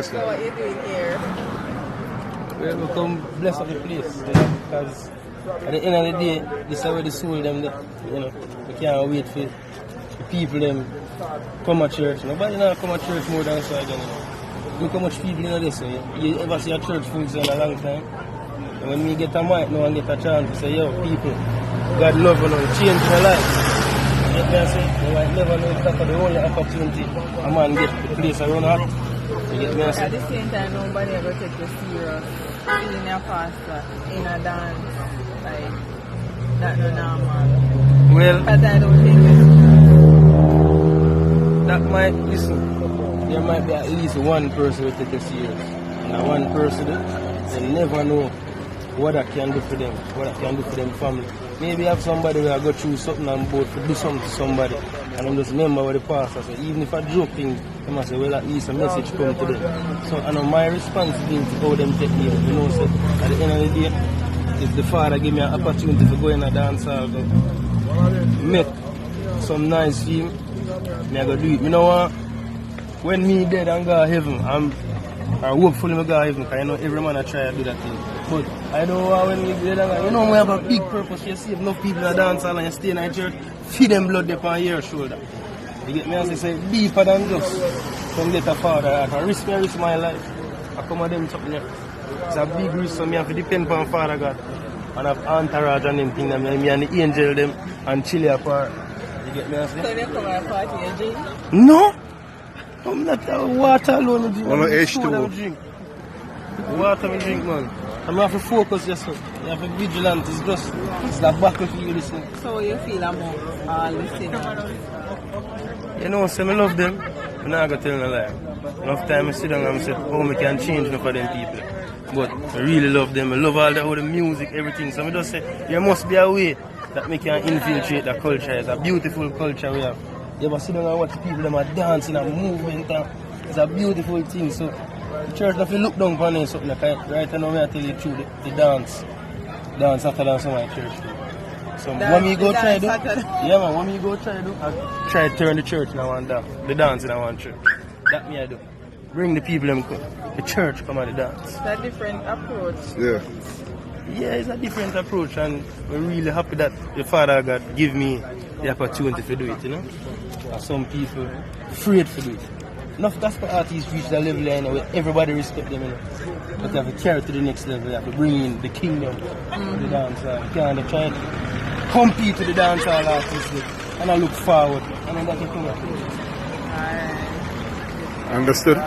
So what are you doing here? We come bless up the place, because at the end of the day, this is where the soul them, we can't wait for the people them come to church. Nobody now come to church more than us again. Look how much people in this. You ever see a church full in a long time? And when we get a mic now and get a chance to say, yo, people, God love you now, change my life. You know what I'm saying? I never know if that's the only opportunity a man get the place around hot. You get me? At the same time, nobody ever take you serious. Being a pastor in a dance, like, that's not normal. Well, Because I don't think that might, listen, there might be at least one person who take you serious. And that one person, they never know what I can do for them, what I can do for them family. Maybe have somebody where I go through something and about to do something to somebody. And I'm just remember what the pastor said. Even if I joke things, I must say, well, at least a message come to them. So I know my responsibility how them take me. You know, so at the end of the day, if the Father give me an opportunity to go in a dance hall, go make some nice film, I go do it. You know what? When me dead and go to heaven, I hopefully I go to heaven, because I know every man I try to do that thing. But I know when we dead and go, you know we have a big purpose. You save enough people in a dance hall and you stay in a church, feed them blood upon your shoulder. You get me? As I say, deeper than just come get a father. I risk my life. I come at them something here. It's a big risk for me. I have to depend on Father God. And I have entourage and them things. Me and the angel them and chill apart. You get me? so you come at a party and drink? No! I'm not water alone. Only H2O. Drink. Water I drink, man. I'm have to focus yourself. You have to be vigilant. It's the battlefield. So you feel among all the sinners? You know, say I love them. I'm not going to tell no lie. Enough time I sit down and say, how I can change for them people. But I really love them. I love all the music, everything. So I just say, there must be a way that we can infiltrate the culture. It's a beautiful culture we have. You ever sit down and watch people them are dancing and moving. It's a beautiful thing. So the church, if you look down upon it, something like right now, I tell you the truth, the dance. Dance after dance in my church. So when we go try do, yeah man, when we go try do, I try to turn the church in one dance, the dance in one church. That me I do. Bring the people them come. The church come at the dance. It's a different approach. Yeah. Yeah, it's a different approach, and we're really happy that the Father God give me the opportunity to do it, you know. And some people afraid to do it. Enough gospel artists reach that level where everybody respect them, you know. But they have to carry it to the next level. They have to bring in the kingdom to the dance hall. You can't try to compete with the dance hall artists, and I look forward. And then that can come up. Understood?